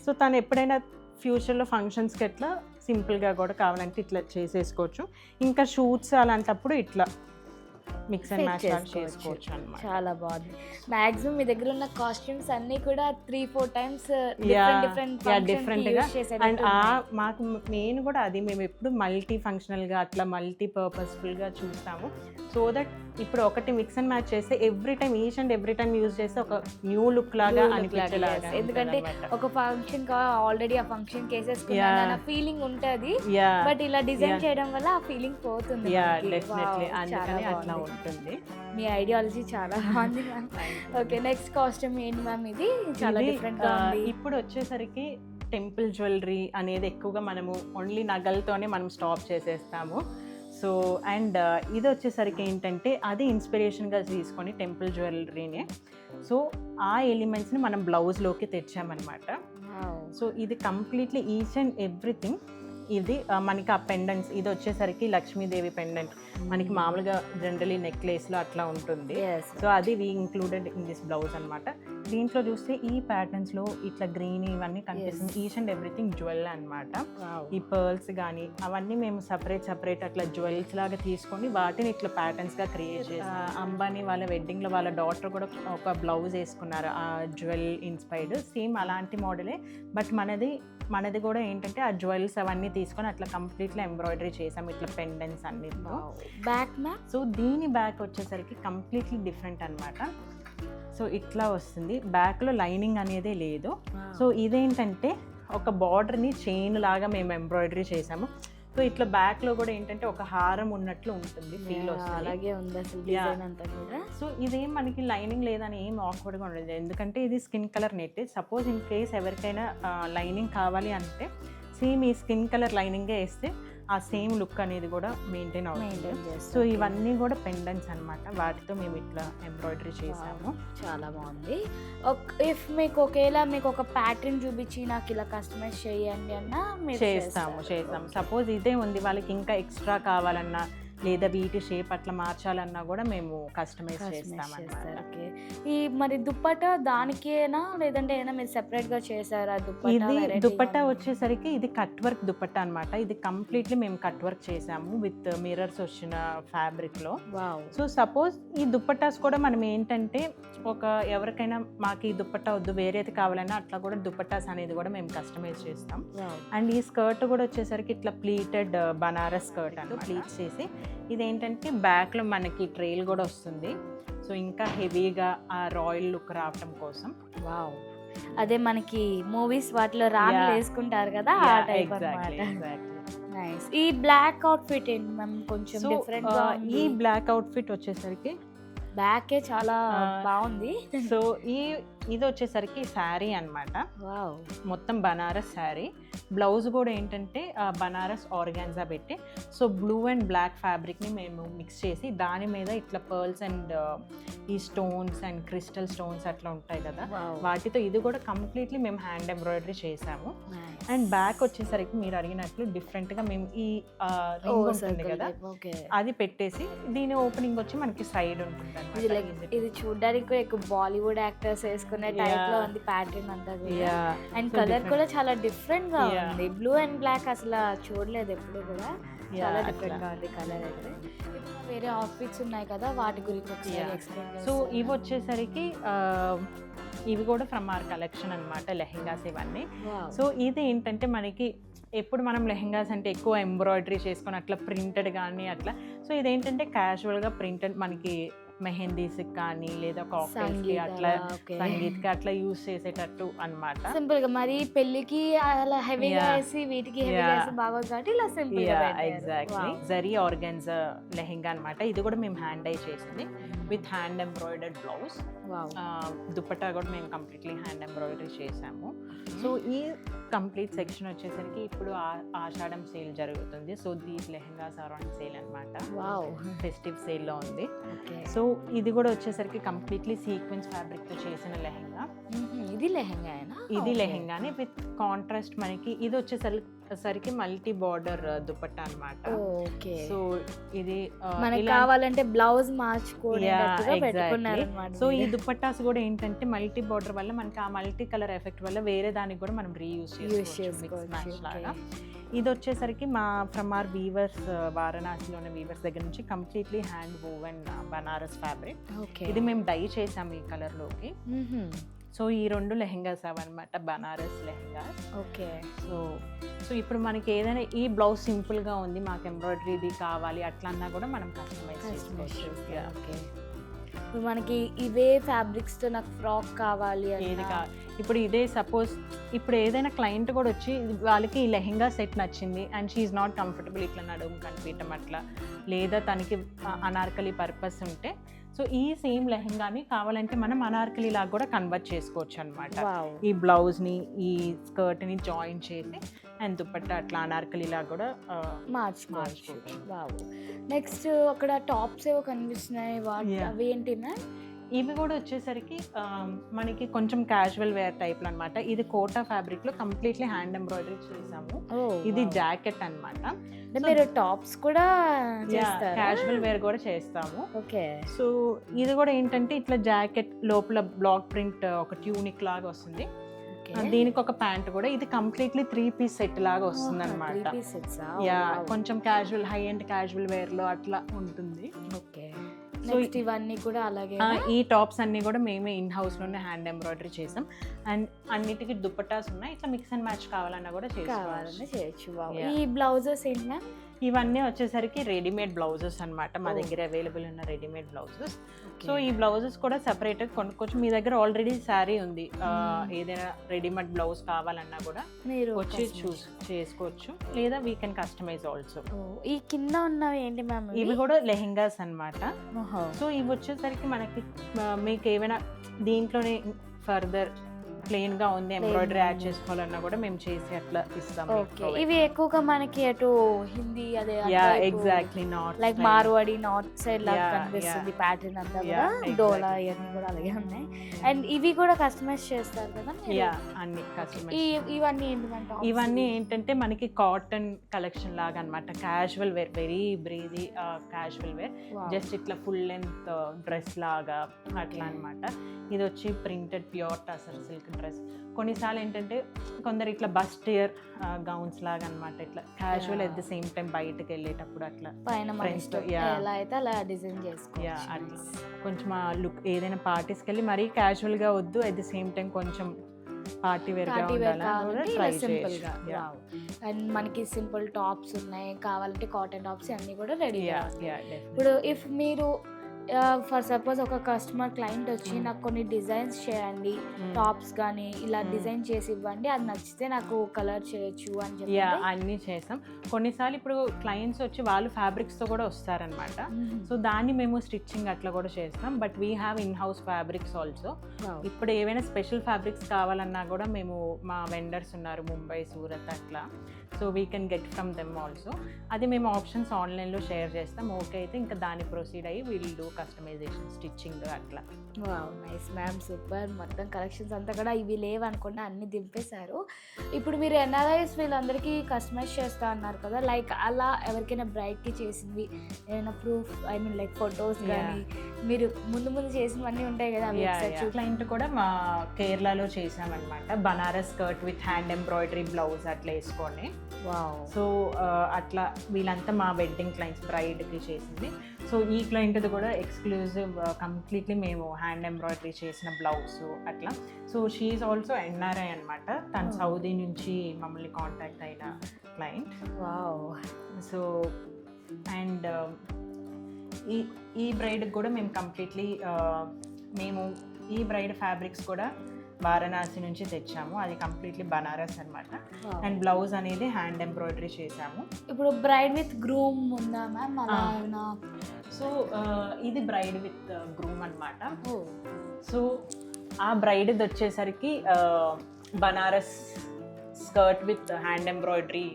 సో తను ఎప్పుడైనా ఫ్యూచర్లో ఫంక్షన్స్కి ఎట్లా సింపుల్గా కూడా కావాలంటే ఇట్లా చేసేసుకోవచ్చు. ఇంకా షూట్స్ అలాంటప్పుడు ఇట్లా మిక్స్ అండ్ Fit మ్యాచ్ చేసుకోవచ్చు. చేసుకోవచ్చు అనమాట. చాలా బాగుంది. మాక్సిమం మీ దగ్గర ఉన్న కాస్ట్యూమ్స్ అన్ని కూడా 3-4 టైమ్స్ డిఫరెంట్ గా. అండ్ మాకు మెయిన్ కూడా అది, మేము ఎప్పుడు మల్టీ ఫంక్షనల్గా అట్లా మల్టీ పర్పస్ఫుల్గా చూస్తాము. సో దట్ ఇప్పుడు ఒకటి మిక్స్ అండ్ మ్యాచ్ చేస్తే each and every time use చేస్తే ఒక న్యూ లుక్ లాగా అనిపించేలాగా. ఎందుకంటే ఒక ఫంక్షన్ ఆల్రెడీ ఆ ఫంక్షన్ కేసేసుకున్నా ఫీలింగ్ ఉంటది, బట్ ఇలా డిజైన్ చేయడం వల్ల ఆ ఫీలింగ్ పోతుంది. డెఫినెట్లీ అందుకని అట్లా ఉంటుంది. మీ ఐడియాలజీ చాలా బాగుంది మ్యామ్. ఓకే, నెక్స్ట్ కాస్ట్యూమ్ ఏంటి మ్యామ్? ఇది చాలా డిఫరెంట్ గా ఉంది. ఇప్పుడు వచ్చేసరికి టెంపుల్ జ్యువెలరీ అనేది ఎక్కువగా మనము ఓన్లీ నగలతోనే మనం స్టాప్ చేసేస్తాము. సో అండ్ ఇది వచ్చేసరికి ఏంటంటే అది ఇన్స్పిరేషన్గా తీసుకొని టెంపుల్ జ్యువెలరీనే, సో ఆ ఎలిమెంట్స్ని మనం బ్లౌజ్లోకి తెచ్చామన్నమాట. సో ఇది కంప్లీట్లీ ఈచ్ అండ్ ఎవ్రీథింగ్. ఇది మనకి ఆ పెండెంట్స్, ఇది వచ్చేసరికి లక్ష్మీదేవి పెండెంట్, మనకి మామూలుగా జనరలీ నెక్లెస్లో అట్లా ఉంటుంది. సో అది వి ఇంక్లూడెడ్ ఇన్ దిస్ బ్లౌజ్ అనమాట. దీంట్లో చూస్తే ఈ ప్యాటర్న్స్లో ఇట్లా గ్రీన్ ఇవన్నీ కనిపిస్తుంది. ఈచ్ అండ్ ఎవ్రీథింగ్ జ్యువెల్ అనమాట. ఈ పర్ల్స్ కానీ అవన్నీ మేము సపరేట్ అట్లా జ్యువెల్స్ లాగా తీసుకొని వాటిని ఇట్లా ప్యాటర్న్స్గా క్రియేట్ చేసి, అంబానీ వాళ్ళ వెడ్డింగ్లో వాళ్ళ డాటర్ కూడా ఒక బ్లౌజ్ వేసుకున్నారు ఆ జ్యువెల్ ఇన్స్పైర్డ్, సేమ్ అలాంటి మోడలే. బట్ మనది కూడా ఏంటంటే ఆ జ్యువెల్స్ అవన్నీ తీసుకొని అట్లా కంప్లీట్లీ ఎంబ్రాయిడరీ చేసాం ఇట్లా పెండెంట్స్ అన్నిట్లో. బ్యాక్ మ్యామ్, సో దీని బ్యాక్ వచ్చేసరికి కంప్లీట్లీ డిఫరెంట్ అనమాట. సో ఇట్లా వస్తుంది, బ్యాక్లో లైనింగ్ అనేదే లేదు. సో ఇదేంటంటే ఒక బార్డర్ని చైన్ లాగా మేము ఎంబ్రాయిడరీ చేసాము. సో ఇట్లా బ్యాక్లో కూడా ఏంటంటే ఒక హారం ఉన్నట్లు ఉంటుంది, ఫీల్ వస్తుంది. అలాగే ఉంది అసలు డిజైన్ అంతా కూడా. సో ఇదేం మనకి లైనింగ్ లేదని ఏం ఆక్వర్డ్గా ఉండదు, ఎందుకంటే ఇది skin colour net. Suppose in case ఎవరికైనా లైనింగ్ కావాలి అంటే సేమ్ ఈ స్కిన్ కలర్ లైనింగే వేస్తే ఆ సేమ్ లుక్ అనేది కూడా మెయింటైన్ అవుతుంది. సో ఇవన్నీ కూడా పెండెంట్స్ అనమాట, వాటితో మేము ఇట్లా ఎంబ్రాయిడరీ చేసాము. చాలా బాగుంది. ఇఫ్ మీకు ఒకేలా మీకు ఒక ప్యాటర్న్ చూపించి నాకు ఇలా కస్టమైజ్ చేయండి అన్నా చేస్తాము. సపోజ్ ఇదే ఉంది, వాళ్ళకి ఇంకా ఎక్స్ట్రా కావాలన్నా లేదా వీటి షేప్ అట్లా మార్చాలన్నా కూడా మేము కస్టమైజ్ చేస్తామన్నమాట. ఈ మరి దుప్పట్టా దానికేనా లేదంటే ఏమైనా మీరు సెపరేట్గా చేశారా? ఇది దుప్పట్టా వచ్చేసరికి ఇది కట్ వర్క్ దుప్పట్టా అనమాట. ఇది కంప్లీట్లీ మేము కట్ వర్క్ చేసాము విత్ మిర్రర్స్ వచ్చిన ఫ్యాబ్రిక్లో. సో సపోజ్ ఈ దుప్పట్టాస్ కూడా మనం ఏంటంటే ఒక ఎవరికైనా మాకు ఈ దుప్పట్టా వద్దు వేరేది కావాలన్నా అట్లా కూడా దుప్పట్టాస్ అనేది కూడా మేము కస్టమైజ్ చేస్తాం. అండ్ ఈ స్కర్ట్ కూడా వచ్చేసరికి ఇట్లా ప్లీటెడ్ బనారస్ స్కర్ట్ అంటే ప్లీట్ చేసి, ఇదేంటంటే బ్యాక్లో మనకి ట్రైల్ కూడా వస్తుంది. సో ఇంకా హెవీగా ఆ రాయల్ లుక్ రావటం కోసం. వావ్, అదే మనకి మూవీస్ వాటిలో రాని వేసుకుంటారు కదా ఆ టైప్ అన్నమాట. నైస్. ఈ బ్లాక్ అవుట్ఫిట్ ఏంటి మ్యామ్? కొంచెం డిఫరెంట్ గా. ఈ బ్లాక్ అవుట్ఫిట్ వచ్చేసరికి బ్యాకే చాలా బాగుంది. సో ఇది వచ్చేసరికి శారీ అనమాట, మొత్తం బనారస్ శారీ. బ్లౌజ్ కూడా ఏంటంటే బనారస్ ఆర్గాన్జా పెట్టి, సో బ్లూ అండ్ బ్లాక్ ఫ్యాబ్రిక్ని మేము మిక్స్ చేసి దాని మీద ఇట్లా పర్ల్స్ అండ్ ఈ స్టోన్స్ అండ్ క్రిస్టల్ స్టోన్స్ అట్లా ఉంటాయి కదా, వాటితో ఇది కూడా కంప్లీట్లీ మేము హ్యాండ్ ఎంబ్రాయిడరీ చేసాము. అండ్ బ్యాక్ వచ్చేసరికి మీరు అడిగినట్లు డిఫరెంట్గా మేము ఈ రింగ్ ఉంటుంది కదా అది పెట్టేసి దీని ఓపెనింగ్ వచ్చి మనకి సైడ్ ఉంటుంది. ఇది చూడడానికి ఎక్కువ బాలీవుడ్ యాక్టర్స్ వేసుకునే టైప్ లో ఉంది ప్యాటర్న్ అంతా కూడా. అండ్ కలర్ కూడా చాలా డిఫరెంట్ గా ఉంది, బ్లూ అండ్ బ్లాక్ అసలు చూడలేదు ఎప్పుడు కూడా, చాలా డిఫరెంట్ గా ఉంది కలర్ అయితే. వేరే అవుట్ఫిట్స్ ఉన్నాయి కదా వాటి గురించి ఒకసారి ఎక్స్ప్లెయిన్ చేయండి. సో ఇవి వచ్చేసరికి ఇవి కూడా ఫ్రమ్ అవర్ కలెక్షన్ అనమాట, లెహెంగాస్ ఇవన్నీ. సో ఇది ఏంటంటే మనకి ఎప్పుడు మనం లెహెంగాస్ అంటే ఎక్కువ ఎంబ్రాయిడరీ చేసుకొని అట్లా ప్రింటెడ్ కానీ అట్లా. సో ఇదేంటంటే క్యాజువల్గా ప్రింటెడ్ మనకి మెహందీస్కి కానీ లేదా కాక్టైల్స్కి అట్లా సంగీత్కి అట్లా యూస్ చేసేటట్టు అనమాట. సింపుల్ గా మరి పెళ్లికి అలా హెవీగా వేసి వీటికి హెవీగా వేసి బాగోదు కాబట్టి ఇలా సింపుల్ గా ఎగ్జాక్ట్లీ జరీ ఆర్గన్జా లెహెంగా అనమాట. ఇది కూడా మేము హ్యాండ్ డై చేసింది with hand embroidered blouse. Dupatta కూడా మేము కంప్లీట్లీ హ్యాండ్ ఎంబ్రాయిడరీ చేసాము. సో ఈ కంప్లీట్ సెక్షన్ వచ్చేసరికి ఇప్పుడు ఆషాఢం సేల్ జరుగుతుంది. So these lehengas are on sale అనమాట. ఫెస్టివ్ సేల్లో ఉంది. సో ఇది కూడా వచ్చేసరికి కంప్లీట్లీ సీక్వెన్స్ ఫ్యాబ్రిక్ తో చేసిన లెహెంగా. ఇది లెహెంగానే విత్ కాంట్రాస్ట్ మనకి. ఇది వచ్చేసరికి మల్టీ బార్డర్ దుపట్టా అనమాట. సో ఇది మనకి కావాలంటే బ్లౌజ్ మార్చుకోవాలి. సో ఈ దుపట్టాస్ కూడా ఏంటంటే మల్టీ బార్డర్ వల్ల మనకి ఆ మల్టీ కలర్ ఎఫెక్ట్ వల్ల వేరే దానికి కూడా మనం రీయూజ్ చేసుకోవచ్చు. ఇది వచ్చేసరికి ఫ్రమ్ ఆర్ వీవర్స్, వారణాసిలోని వీవర్స్ దగ్గర నుంచి completely hand woven Banaras fabric. ఇది మేము డై చేసాము ఈ కలర్ లోకి. సో ఈ 2 లెహెంగాస్ అవన్నమాట, బనారస్ లెహెంగాస్. సో ఇప్పుడు మనకి ఏదైనా ఈ బ్లౌజ్ సింపుల్ గా ఉంది, మాకు ఎంబ్రాయిడరీ కావాలి అట్లా అన్నా కూడా మనం కస్టమైజ్ చేసుకోవచ్చు. ఇప్పుడు మనకి ఇవే ఫ్యాబ్రిక్స్ తో నాకు ఫ్రాక్ కావాలి ఇప్పుడు ఇదే సపోజ్ ఇప్పుడు ఏదైనా క్లయింట్ కూడా వచ్చి వాళ్ళకి ఈ లెహెంగా సెట్ నచ్చింది and she is not comfortable ఇట్లా నడుము కనిపించడం అట్లా, లేదా తనకి అనార్కలి పర్పస్ ఉంటే సో ఈ సేమ్ లెహెంగాని కావాలంటే మనం అనార్కలి లాగా కూడా కన్వర్ట్ చేసుకోవచ్చు అనమాట. ఈ బ్లౌజ్ని ఈ స్కర్ట్ని జాయిన్ చేసి అండ్ దుపట్టా అట్లా అనార్కలి లాగా కూడా మార్చుకోవచ్చు. నెక్స్ట్ అక్కడ టాప్స్ ఏవో కనిపిస్తున్నాయి, అవి ఏంటి? ఇవి కూడా వచ్చేసరికి మనకి కొంచెం క్యాజువల్ వేర్ టైప్లో అనమాట. ఇది కోటా ఫ్యాబ్రిక్ లో కంప్లీట్లీ హ్యాండ్ ఎంబ్రాయిడరీ చేసాము. ఇది జాకెట్ అనమాట. మీరు టాప్స్ కూడా క్యాజువల్ వేర్ కూడా చేస్తాము. సో ఇది కూడా ఏంటంటే ఇట్లా జాకెట్ లోపల బ్లాక్ ప్రింట్ ఒక ట్యూనిక్ లాగా వస్తుంది. దీనికి ఒక ప్యాంట్ కూడా. ఇది కంప్లీట్లీ 3 పీస్ సెట్ లాగా వస్తుంది అనమాట. కొంచెం క్యాజువల్ హై అండ్ క్యాజువల్ వేర్ లో అట్లా ఉంటుంది. సో ఇవన్నీ కూడా అలాగే ఈ టాప్స్ అన్ని కూడా మేమే ఇన్ హౌస్ లోనే హ్యాండ్ ఎంబ్రాయిడరీ చేసాం. అండ్ అన్నిటికీ దుపట్టాస్ ఉన్నాయి. ఇట్లా మిక్స్ అండ్ మ్యాచ్ కావాలన్నా కూడా చేయొచ్చు. ఈ బ్లౌజెస్ ఏంటి? ఇవన్నీ వచ్చేసరికి రెడీమేడ్ బ్లౌజెస్ అనమాట. మా దగ్గర అవైలబుల్ ఉన్న రెడీమేడ్ బ్లౌజెస్. సో ఈ బ్లౌజెస్ కూడా సెపరేట్ కొనుక్కోవచ్చు. మీ దగ్గర ఆల్రెడీ శారీ ఉంది, ఏదైనా రెడీమేడ్ బ్లౌజ్ కావాలన్నా కూడా మీరు వచ్చి చూస్ చేసుకోవచ్చు, లేదా వీ కెన్ కస్టమైజ్ ఆల్సో. ఈ కింద ఉన్నవి ఏంటి మ్యామ్? ఇవి కూడా లెహెంగాస్ అనమాట. సో ఇవి వచ్చేసరికి మనకి మీకు ఏమైనా దీంట్లోనే ఫర్దర్ ప్లెయిన్ గా ఉంది ఎంబ్రాయిడరీ యాడ్ చేసుకోవాలన్నా కూడా మేము చేసి అట్లా ఇస్తాము. ఇవి ఎక్కువగా మనకి అటు హిందీ అదే exactly north like Marwadi north side లాగా కనిపిస్తుంది ప్యాటర్న్ అంతా కూడా. డోలా ఇవన్నీ కూడా అలాగే ఉన్నాయి. అండ్ ఇవి కూడా కస్టమైజ్ చేస్తారు కదా? అన్ని కస్టమైజ్. ఇవన్నీ ఏంటంటే మనకి కాటన్ కలెక్షన్ లాగా అనమాట. Casual wear, very breezy casual wear, just ఇట్లా ఫుల్ లెంత్ డ్రెస్ లాగా అట్లా అనమాట. ఇది వచ్చి printed pure tussar silk dress. కొన్నిసార్లు ఏంటంటే కొందరు ఇట్లా బస్టియర్ గౌన్స్ లాగా అనమాట. ఇట్లా casual at the same time బయటకు వెళ్ళేటప్పుడు అట్లా డిజైన్ కొంచెం ఆ లుక్ ఏదైనా పార్టీస్కి వెళ్ళి మరీ క్యాజువల్ గా వద్దు, అట్ ద సేమ్ టైం కొంచెం పార్టీ వేర్ గా ఉండాలి. అండ్ మనకి సింపుల్ టాప్స్ ఉన్నాయి, కావాలంటే కాటన్ టాప్స్ అన్ని కూడా రెడీ. ఇప్పుడు ఇఫ్ మీరు ఫర్ సపోజ్ ఒక కస్టమర్ క్లయింట్ వచ్చి నాకు కొన్ని డిజైన్స్ చేయండి, టాప్స్ కానీ ఇలా డిజైన్ చేసి ఇవ్వండి, అది నచ్చితే నాకు కలర్ చేయొచ్చు అని చెప్పి అన్నీ చేస్తాం. కొన్నిసార్లు ఇప్పుడు క్లయింట్స్ వచ్చి వాళ్ళు ఫ్యాబ్రిక్స్తో కూడా వస్తారనమాట. సో దాన్ని మేము స్టిచ్చింగ్ అట్లా కూడా చేస్తాం. But we have in house fabrics also. ఇప్పుడు ఏవైనా స్పెషల్ ఫ్యాబ్రిక్స్ కావాలన్నా కూడా మేము మా వెండర్స్ ఉన్నారు ముంబై, సూరత్ అట్లా. So we can get from them also. అది మేము ఆప్షన్స్ ఆన్లైన్లో షేర్ చేస్తాం. ఓకే అయితే ఇంకా దాన్ని ప్రొసీడ్ అయ్యి వీల్ డూ కస్టమైజేషన్, స్టిచ్చింగ్ అట్లా. Nice ma'am, super. మొత్తం కలెక్షన్స్ అంతా కూడా ఇవి లేవనుకుండా అన్ని దింపేశారు. ఇప్పుడు మీరు ఎన్ఆర్ఐస్ వీళ్ళందరికీ కస్టమైజ్ చేస్తా అన్నారు కదా, లైక్ అలా ఎవరికైనా బ్రైడ్కి చేసింది ఏదైనా proof, I mean like photos కానీ మీరు ముందు చేసినవన్నీ ఉంటాయి కదా. క్లయింట్ కూడా మా కేరళలో చేసామన్నమాట. Banaras skirt with hand embroidery blouse అట్లా వేసుకొని వావ్. సో అట్లా వీళ్ళంతా మా వెడ్డింగ్ క్లయింట్స్ బ్రైడ్కి చేసింది. సో ఈ క్లయింట్ది కూడా ఎక్స్క్లూజివ్ కంప్లీట్లీ మేము హ్యాండ్ ఎంబ్రాయిడరీ చేసిన బ్లౌజ్ అట్లా. సో షీఈ్ ఆల్సో ఎన్ఆర్ఐ అనమాట. తను సౌదీ నుంచి మమ్మల్ని కాంటాక్ట్ అయిన క్లయింట్. వావ్. సో అండ్ ఈ బ్రైడ్కి కూడా మేము కంప్లీట్లీ మేము ఈ బ్రైడ్ ఫ్యాబ్రిక్స్ కూడా వారణాసి నుంచి తెచ్చాము. అది కంప్లీట్లీ బనారస్ అనమాట. అండ్ బ్లౌజ్ అనేది హ్యాండ్ ఎంబ్రాయిడరీ చేసాము. ఇప్పుడు బ్రైడ్ విత్ గ్రూమ్ ఉందా మ్యామ్? అలా సో ఇది బ్రైడ్ విత్ గ్రూమ్ అనమాట. సో ఆ బ్రైడ్ది వచ్చేసరికి Banaras skirt with hand embroidery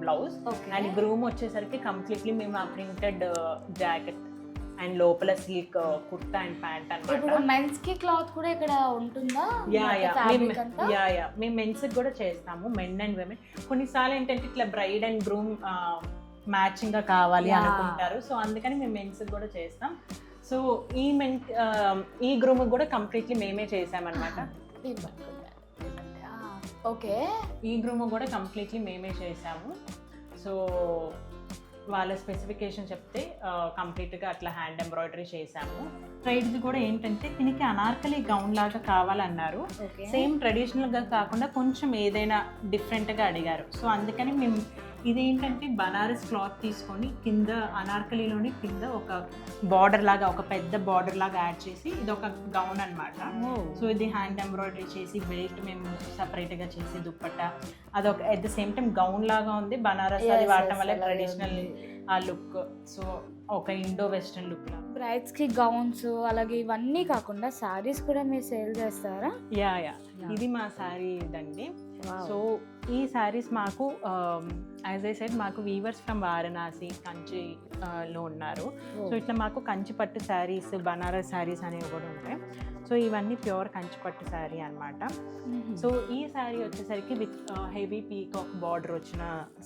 blouse. And groom వచ్చేసరికి కంప్లీట్లీ మేము ఆ ప్రింటెడ్ జాకెట్ అండ్ లోపల సిల్క్ కుర్తా అండ్ ప్యాంట్ అనమాట. ఇప్పుడు మెన్స్ కి క్లాత్ కూడా ఇక్కడ ఉంటుందా? మేము మెన్స్ కూడా చేస్తాము, మెన్ అండ్ విమెన్. కొన్నిసార్లు ఏంటంటే ఇట్లా బ్రైడ్ అండ్ గ్రూమ్ మ్యాచింగ్ గా కావాలి అనుకుంటారు. సో అందుకని మేము మెన్స్ కూడా చేస్తాం. సో ఈ గ్రూమ్ కూడా కంప్లీట్లీ మేమే చేసామన్నమాట. ఓకే. ఈ గ్రూమ్ కూడా కంప్లీట్లీ మేమే చేసాము. సో వాళ్ళ స్పెసిఫికేషన్ చెప్తే కంప్లీట్గా అట్లా హ్యాండ్ ఎంబ్రాయిడరీ చేసాము. బ్రైడ్స్ కూడా ఏంటంటే దీనికి అనార్కలి గౌన్ లాగా కావాలన్నారు. సేమ్ ట్రెడిషనల్గా కాకుండా కొంచెం ఏదైనా డిఫరెంట్గా అడిగారు. సో అందుకని మేము ఇదేంటంటే బనారస్ క్లాత్ తీసుకొని కింద అనార్కలిలోని కింద ఒక బార్డర్ లాగా, ఒక పెద్ద బార్డర్ లాగా యాడ్ చేసి ఇది ఒక గౌన్ అనమాట. సో ఇది హ్యాండ్ ఎంబ్రాయిడరీ చేసి బెల్ట్ మేము సపరేట్గా చేసి దుప్పట్టా అదొక at the same time gown లాగా ఉంది. బనారస్ అది వాడటం వల్ల ట్రెడిషనల్ ఆ లుక్. సో ఒక ఇండో వెస్టర్న్ లుక్ లాగా. బ్రైడ్స్ కి గౌన్స్ అలాగే ఇవన్నీ కాకుండా సారీస్ కూడా మీరు సేల్ చేస్తారా? యా ఇది మా శారీ ఇదండి. సో ఈ శారీస్ మాకు యాజ్ ఐ సెడ్ మాకు వీవర్స్ ఫ్రమ్ వారణాసి కంచిలో ఉన్నారు. సో ఇట్లా మాకు కంచి పట్టు శారీస్, బనారస్ శారీస్ అనేవి కూడా ఉంటాయి. సో ఇవన్నీ ప్యూర్ కంచి పట్టు శారీ అనమాట. సో ఈ శారీ వచ్చేసరికి విత్ హెవీ పీకాక్ బార్డర్ వచ్చిన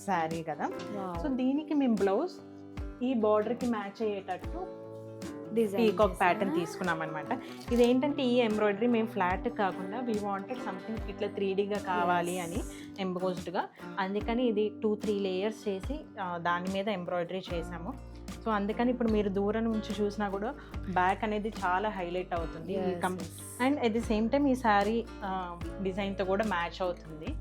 శారీ కదా. సో దీనికి మేము బ్లౌజ్ ఈ బార్డర్కి మ్యాచ్ అయ్యేటట్టు పీకాక్ ప్యాటర్న్ తీసుకున్నాం అనమాట. ఇదేంటంటే ఈ ఎంబ్రాయిడరీ మేము ఫ్లాట్ కాకుండా వీ వాంటెడ్ సంథింగ్ ఇట్లా 3Dగా కావాలి అని ఎంబోస్డ్గా. అందుకని ఇది 2-3 లేయర్స్ చేసి దాని మీద ఎంబ్రాయిడరీ చేసాము. సో అందుకని ఇప్పుడు మీరు దూరం నుంచి చూసినా కూడా బ్యాక్ అనేది చాలా హైలైట్ అవుతుంది. And at the same time ఈ శారీ డిజైన్తో కూడా మ్యాచ్ అవుతుంది.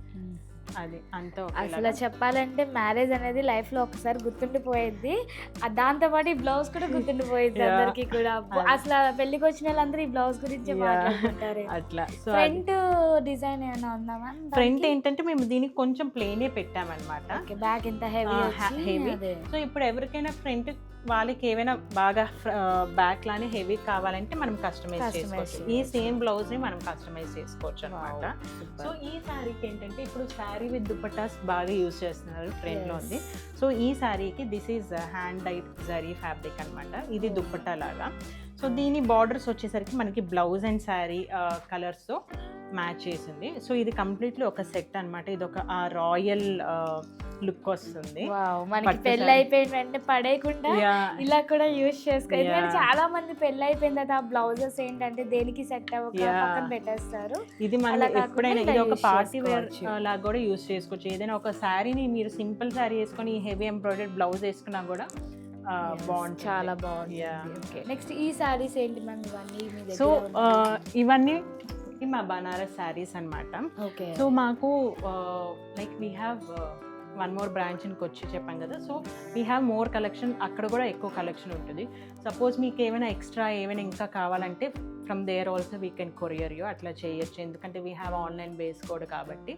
అది అంతా అసలు చెప్పాలంటే మ్యారేజ్ అనేది లైఫ్ లో ఒకసారి గుర్తుండిపోయింది. దాంతో పాటు ఈ బ్లౌజ్ కూడా గుర్తుండిపోయింది అందరికి కూడా. అసలు పెళ్లికి వచ్చిన వాళ్ళందరూ ఈ బ్లౌజ్ గురించి మాట్లాడుకుంటారు. అట్లా ఫ్రంట్ డిజైన్ ఏమైనా ఉందా మ్యామ్? ఫ్రంట్ ఏంటంటే మేము దీనికి కొంచెం ప్లేనే పెట్టామన్నమాట. బ్యాక్ ఎంత హెవీ. సో ఇప్పుడు ఎవరికైనా ఫ్రంట్ వాళ్ళకి ఏమైనా బాగా బ్యాక్ లానే హెవీ కావాలంటే మనం కస్టమైజ్ చేసుకోవచ్చు. ఈ సేమ్ బ్లౌజ్ ని మనం కస్టమైజ్ చేసుకోవచ్చు అనమాట. సో ఈ శారీకి ఏంటంటే ఇప్పుడు శారీ విత్ దుపట్టాస్ బాగా యూజ్ చేస్తున్నారు, ట్రెండ్ లో ఉంది. సో ఈ శారీకి this is hand died zari fabric అనమాట. ఇది దుపట్టా లాగా. సో దీని బార్డర్స్ వచ్చేసరికి మనకి బ్లౌజ్ అండ్ శారీ కలర్స్తో మ్యాచ్ చేసింది. సో ఇది కంప్లీట్లీ ఒక సెట్ అనమాట. ఇది ఒక రాయల్ లుక్ వస్తుంది. మనకి పెళ్లి అయిపోయిన వెంటనే పడేయకుండా ఇలా కూడా యూజ్ చేసుకోవాలి. ఎందుకంటే చాలా మంది పెళ్లి అయిపోయిన తర్వాత బ్లౌజెస్ ఏంటంటే దేనికి సెట్ అవ్వక పక్కన పెట్టేస్తారు. ఇది మనం ఎప్పుడైనా ఇది ఒక పార్టీ వేర్ లాగా కూడా యూజ్ చేసుకోవచ్చు. ఏదైనా ఒక శారీని మీరు సింపుల్ శారీ వేసుకొని హెవీ ఎంబ్రాయిడరీ బ్లౌజ్ వేసుకున్నా కూడా బాగుంది, చాలా బాగుంది. నెక్స్ట్ ఈ శారీస్ ఏంటి మ్యామ్? ఇవన్నీ సో ఇవన్నీ మా బనారస్ శారీస్ అనమాట. సో మాకు like we have one more branch ఇన్కి వచ్చి చెప్పాం కదా. So we have more collection, అక్కడ కూడా ఎక్కువ కలెక్షన్ ఉంటుంది. సపోజ్ మీకు ఏమైనా ఎక్స్ట్రా ఏమైనా ఇంకా కావాలంటే from there also we can courier you, అట్లా చేయొచ్చు. ఎందుకంటే వీ హ్యావ్ ఆన్లైన్ బేస్ కూడా కాబట్టి.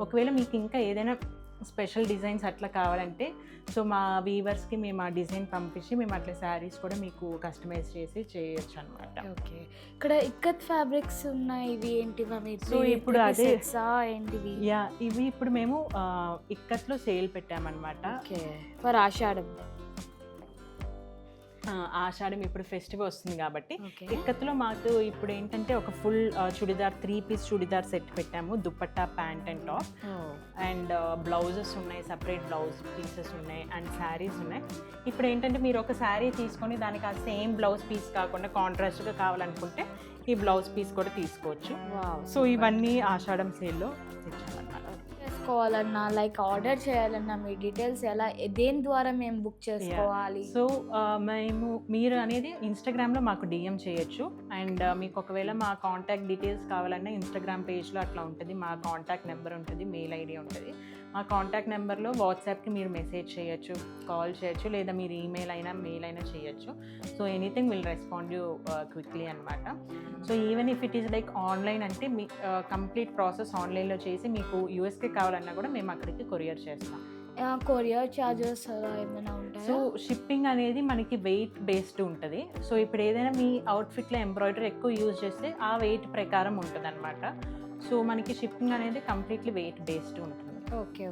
ఒకవేళ మీకు ఇంకా ఏదైనా స్పెషల్ డిజైన్స్ అట్లా కావాలంటే సో మా వీవర్స్కి మేము ఆ డిజైన్ పంపించి మేము అట్లా శారీస్ కూడా మీకు కస్టమైజ్ చేసి చేయొచ్చు అనమాట. ఓకే. ఇక్కడ ఇక్కత్ ఫ్యాబ్రిక్స్ ఉన్నాయి, ఇవి ఏంటి? సో ఇప్పుడు అదే ఏంటివి? ఇవి ఇప్పుడు మేము ఇక్కత్లో సేల్ పెట్టామన్నమాట. ఓకే. ఫర్ ఆషాఢం. ఆషాఢం ఇప్పుడు ఫెస్టివల్ వస్తుంది కాబట్టి ఇక్కత్లో మాకు ఇప్పుడు ఏంటంటే ఒక full churidar 3-piece churidar set పెట్టాము. Dupatta, pant and top and blouses ఉన్నాయి, సపరేట్ బ్లౌజ్ పీసెస్ ఉన్నాయి అండ్ శారీస్ ఉన్నాయి. ఇప్పుడు ఏంటంటే మీరు ఒక శారీ తీసుకొని దానికి ఆ సేమ్ బ్లౌజ్ పీస్ కాకుండా కాంట్రాస్ట్గా కావాలనుకుంటే ఈ బ్లౌజ్ పీస్ కూడా తీసుకోవచ్చు. సో ఇవన్నీ ఆషాఢం సేల్లో తెచ్చామన్నమాట. చేసుకోవాలన్నా లైక్ ఆర్డర్ చేయాలన్నా మీ డీటెయిల్స్ ఎలా దేని ద్వారా మేము బుక్ చేసుకోవాలి? సో మీరు అనేది ఇన్స్టాగ్రామ్లో మాకు డిఎం చేయొచ్చు. అండ్ మీకు ఒకవేళ మా కాంటాక్ట్ డీటెయిల్స్ కావాలన్నా ఇన్స్టాగ్రామ్ పేజ్లో అట్లా ఉంటుంది. మా కాంటాక్ట్ నెంబర్ ఉంటుంది, మెయిల్ ఐడి ఉంటుంది. మా కాంటాక్ట్ నెంబర్లో వాట్సాప్కి మీరు మెసేజ్ చేయొచ్చు, కాల్ చేయొచ్చు, లేదా మీరు ఈమెయిల్ అయినా మెయిల్ అయినా చేయొచ్చు. So anything will respond you quickly అనమాట. So even if it is like online అంటే మీ కంప్లీట్ ప్రాసెస్ ఆన్లైన్లో చేసి మీకు యూఎస్కి కావాలన్నా కూడా మేము అక్కడికి కొరియర్ చేస్తాం. కొరియర్ ఛార్జెస్ ఏమైనా ఉంటాయి? సో షిప్పింగ్ అనేది మనకి వెయిట్ బేస్డ్ ఉంటుంది. సో ఇప్పుడు ఏదైనా మీ అవుట్ఫిట్లో ఎంబ్రాయిడరీ ఎక్కువ యూజ్ చేస్తే ఆ వెయిట్ ప్రకారం ఉంటుంది అనమాట. సో మనకి షిప్పింగ్ అనేది కంప్లీట్లీ వెయిట్ బేస్డ్ ఉంటుంది. ఓకే.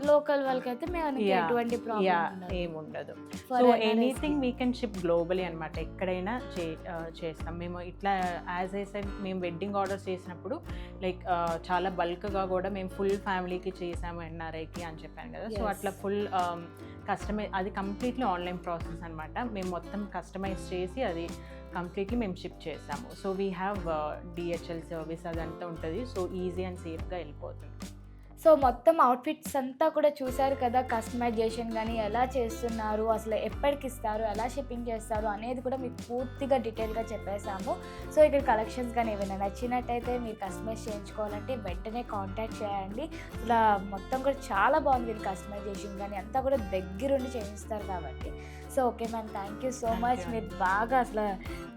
లోకల్ వాళ్ళకైతే మేము ఎటువంటి ప్రాబ్లం ఏముండదు. So anything we can ship globally అనమాట. ఎక్కడైనా చేస్తాం మేము. ఇట్లా యాజ్ ఐ సెడ్ మేము వెడ్డింగ్ ఆర్డర్స్ చేసినప్పుడు లైక్ చాలా బల్క్గా కూడా మేము ఫుల్ ఫ్యామిలీకి చేసాము, ఎన్ఆర్ఐకి అని చెప్పాను కదా. సో అట్లా ఫుల్ అది కంప్లీట్లీ ఆన్లైన్ ప్రాసెస్ అనమాట. మేము మొత్తం కస్టమైజ్ చేసి అది కంప్లీట్లీ మేము షిప్ చేసాము. So we have DHL service అదంతా ఉంటుంది. సో ఈజీ అండ్ సేఫ్గా వెళ్ళిపోతుంది. సో మొత్తం అవుట్ఫిట్స్ అంతా కూడా చూసారు కదా, కస్టమైజేషన్ కానీ ఎలా చేస్తున్నారు, అసలు ఎప్పటికి ఇస్తారు, ఎలా షిప్పింగ్ చేస్తారు అనేది కూడా మీకు పూర్తిగా డీటెయిల్గా చెప్పేసాము. సో ఇక్కడ కలెక్షన్స్ కానీ ఏమైనా నచ్చినట్టయితే మీరు కస్టమైజ్ చేయించుకోవాలంటే వెంటనే కాంటాక్ట్ చేయండి. ఇలా మొత్తం కూడా చాలా బాగుంది. వీళ్ళు కస్టమైజేషన్ కానీ అంతా కూడా దగ్గరుండి చేయిస్తారు కాబట్టి. So okay ma'am, thank you so much. మీరు బాగా అసలు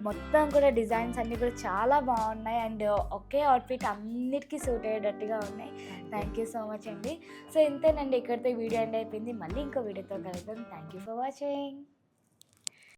మొత్తం కూడా డిజైన్స్ అన్నీ కూడా చాలా బాగున్నాయి అండ్ ఒకే అవుట్ఫిట్ అన్నిటికీ సూట్ అయ్యేటట్టుగా ఉన్నాయి. థ్యాంక్ యూ సో మచ్ అండి. సో ఇంతేనండి, ఇక్కడితో వీడియో ఎండ్ అయిపోయింది. మళ్ళీ ఇంకో వీడియోతో కలుద్దాం. Thank you for watching.